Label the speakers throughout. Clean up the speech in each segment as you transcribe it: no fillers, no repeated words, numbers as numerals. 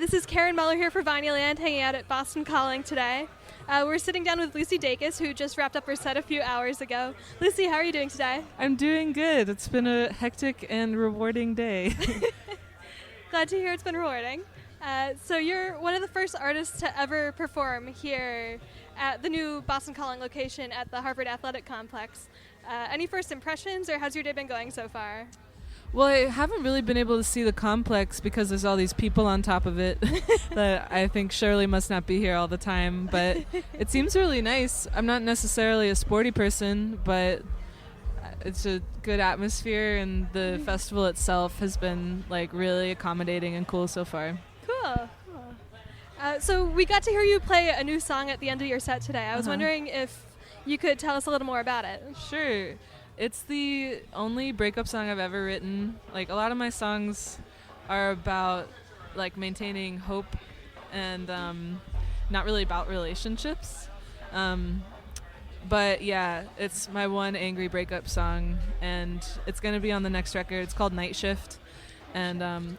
Speaker 1: this is Karen Muller here for Vinyland, hanging out at Boston Calling today. We're sitting down with Lucy Dacus, who just wrapped up her set a few hours ago. Lucy, how are you doing today?
Speaker 2: I'm doing good. It's been a hectic and rewarding day.
Speaker 1: Glad to hear it's been rewarding. So you're one of the first artists to ever perform here at the new Boston Calling location at the Harvard Athletic Complex. Any first impressions, or how's your day been going so far?
Speaker 2: Well, I haven't really been able to see the complex because there's all these people on top of it that I think surely must not be here all the time. But it seems really nice. I'm not necessarily a sporty person, but it's a good atmosphere, and the festival itself has been like really accommodating and cool so far.
Speaker 1: Cool. So we got to hear you play a new song at the end of your set today. I was wondering if you could tell us a little more about it.
Speaker 2: Sure. It's the only breakup song I've ever written. Like, a lot of my songs are about like maintaining hope and not really about relationships. But yeah, it's my one angry breakup song, and it's going to be on the next record. It's called Night Shift, and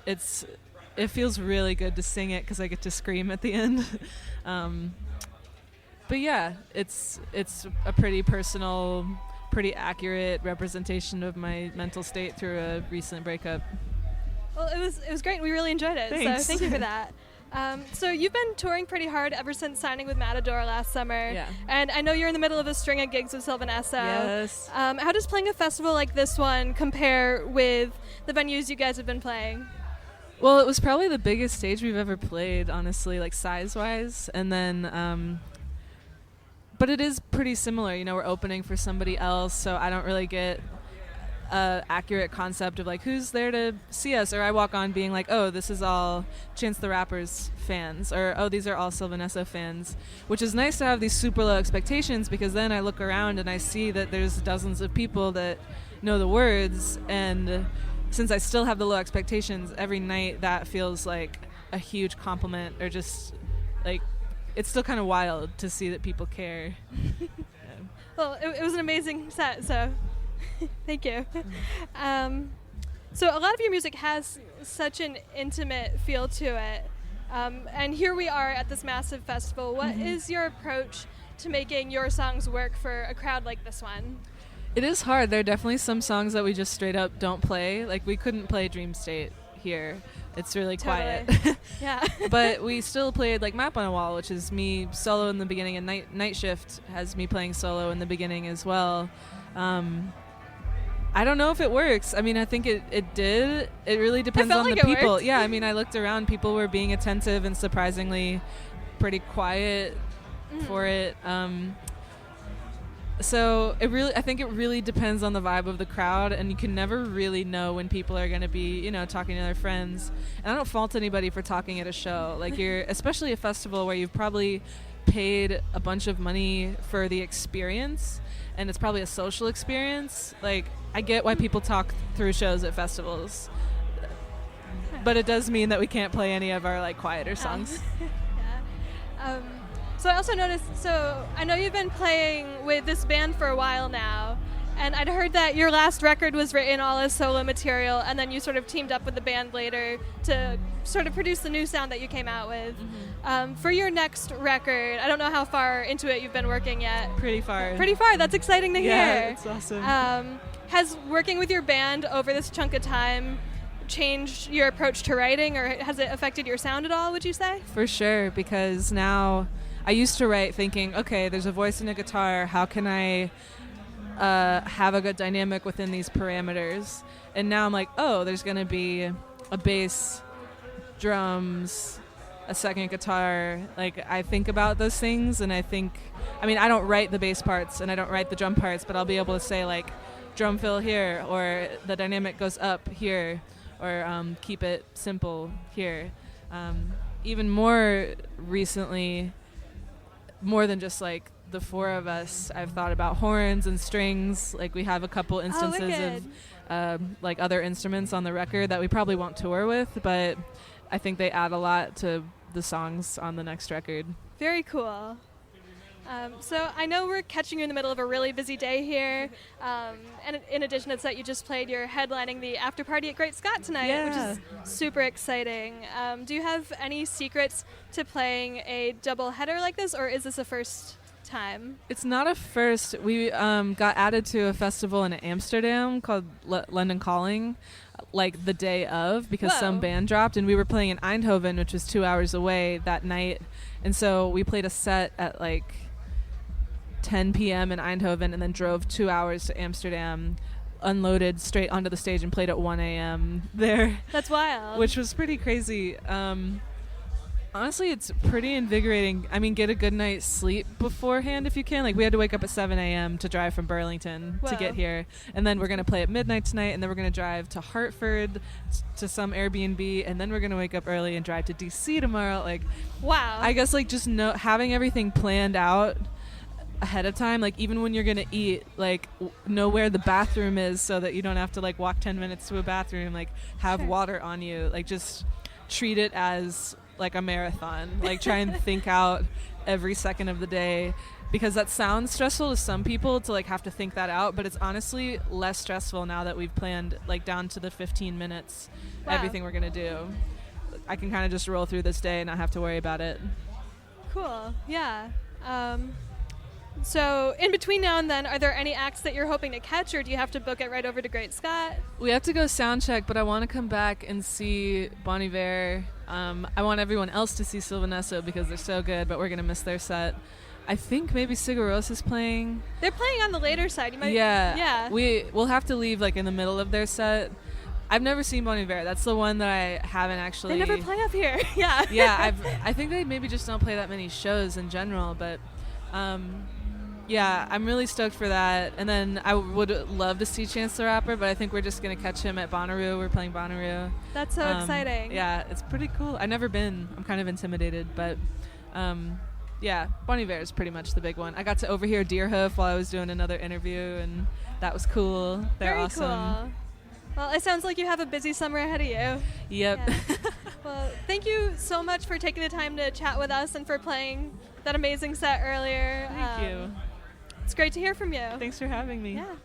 Speaker 2: it feels really good to sing it because I get to scream at the end. But yeah, it's a pretty personal, pretty accurate representation of my mental state through a recent breakup.
Speaker 1: Well, it was great. We really enjoyed it.
Speaker 2: Thanks.
Speaker 1: So thank you for that. So you've been touring pretty hard ever since signing with Matador last summer.
Speaker 2: Yeah.
Speaker 1: And I know you're in the middle of a string of gigs with Sylvan Esso.
Speaker 2: Yes.
Speaker 1: How does playing a festival like this one compare with the venues you guys have been playing?
Speaker 2: Well, it was probably the biggest stage we've ever played, honestly, like size-wise. And then, but it is pretty similar. You know, we're opening for somebody else, so I don't really get an accurate concept of like who's there to see us. Or I walk on being like, oh, this is all Chance the Rapper's fans, or oh, these are all Sylvan Esso fans, which is nice to have these super low expectations, because then I look around and I see that there's dozens of people that know the words, and since I still have the low expectations, every night that feels like a huge compliment, or just like it's still kind of wild to see that people care.
Speaker 1: Well, it was an amazing set, so thank you. So a lot of your music has such an intimate feel to it, and here we are at this massive festival. What is your approach to making your songs work for a crowd like this one?
Speaker 2: It is hard. There are definitely some songs that we just straight up don't play. Like, we couldn't play Dream State here. It's really quiet.
Speaker 1: Yeah.
Speaker 2: But we still played like Map on a Wall, which is me solo in the beginning, and Night Shift has me playing solo in the beginning as well. I don't know if it works. I mean, I think it did. It really depends on the people.
Speaker 1: Worked.
Speaker 2: Yeah, I mean, I looked around. People were being attentive and surprisingly pretty quiet for it. So I think it really depends on the vibe of the crowd, and you can never really know when people are going to be, you know, talking to their friends. And I don't fault anybody for talking at a show. Like, especially a festival where you've probably paid a bunch of money for the experience, and it's probably a social experience. Like, I get why people talk through shows at festivals, but it does mean that we can't play any of our like quieter songs.
Speaker 1: Yeah. So I also noticed, so I know you've been playing with this band for a while now, and I'd heard that your last record was written all as solo material, and then you sort of teamed up with the band later to sort of produce the new sound that you came out with. For your next record, I don't know how far into it you've been working yet.
Speaker 2: Pretty far.
Speaker 1: That's exciting to hear.
Speaker 2: Yeah, it's awesome.
Speaker 1: Has working with your band over this chunk of time changed your approach to writing, or has it affected your sound at all, would you say?
Speaker 2: For sure, because now I used to write thinking, okay, there's a voice and a guitar. How can I have a good dynamic within these parameters? And now I'm like, oh, there's going to be a bass, drums, a second guitar. Like, I think about those things, and I don't write the bass parts and I don't write the drum parts, but I'll be able to say, like, drum fill here, or the dynamic goes up here, or keep it simple here. Even more recently, more than just like the four of us, I've thought about horns and strings. Like, we have a couple instances of like other instruments on the record that we probably won't tour with, but I think they add a lot to the songs on the next record.
Speaker 1: Very cool. So I know we're catching you in the middle of a really busy day here, and in addition to that, you just played, you're headlining the after party at Great Scott tonight, which is super exciting. Do you have any secrets to playing a double header like this, or is this a first time?
Speaker 2: It's not a first. We got added to a festival in Amsterdam called London Calling, like the day of, because some band dropped, and we were playing in Eindhoven, which was 2 hours away that night, and so we played a set at like 10 p.m. in Eindhoven and then drove 2 hours to Amsterdam, unloaded straight onto the stage and played at 1 a.m. there.
Speaker 1: That's wild.
Speaker 2: Which was pretty crazy. Honestly, it's pretty invigorating. I mean, get a good night's sleep beforehand if you can. Like, we had to wake up at 7 a.m. to drive from Burlington to get here. And then we're going to play at midnight tonight, and then we're going to drive to Hartford to some Airbnb, and then we're going to wake up early and drive to D.C. tomorrow. Like,
Speaker 1: wow.
Speaker 2: I guess, like, just having everything planned out ahead of time, like, even when you're going to eat, like, know where the bathroom is so that you don't have to, like, walk 10 minutes to a bathroom, like, have water on you. Like, just treat it as like a marathon, like try and think out every second of the day, because that sounds stressful to some people to like have to think that out, but it's honestly less stressful now that we've planned like down to the 15 minutes everything we're gonna do. I can kind of just roll through this day and not have to worry about it.
Speaker 1: Cool. Yeah. So in between now and then, are there any acts that you're hoping to catch, or do you have to book it right over to Great Scott?
Speaker 2: We have to go sound check, but I want to come back and see Bon Iver. I want everyone else to see Sylvanesso because they're so good, but we're going to miss their set. I think maybe Sigur is playing.
Speaker 1: They're playing on the later side. You might,
Speaker 2: yeah. We'll have to leave like in the middle of their set. I've never seen Bon Iver. That's the one that I haven't actually.
Speaker 1: They never play up here. Yeah.
Speaker 2: Yeah, I think they maybe just don't play that many shows in general, but yeah, I'm really stoked for that. And then I would love to see Chance the Rapper, but I think we're just going to catch him at Bonnaroo. We're playing Bonnaroo.
Speaker 1: That's so exciting.
Speaker 2: Yeah, it's pretty cool. I've never been. I'm kind of intimidated, but yeah, Bon Iver is pretty much the big one. I got to overhear Deerhoof while I was doing another interview, and that was cool. They're
Speaker 1: Very
Speaker 2: awesome.
Speaker 1: Cool. Well, it sounds like you have a busy summer ahead of you.
Speaker 2: Yep.
Speaker 1: Yeah. Well, thank you so much for taking the time to chat with us and for playing that amazing set earlier.
Speaker 2: Thank you.
Speaker 1: It's great to hear from you.
Speaker 2: Thanks for having me.
Speaker 1: Yeah.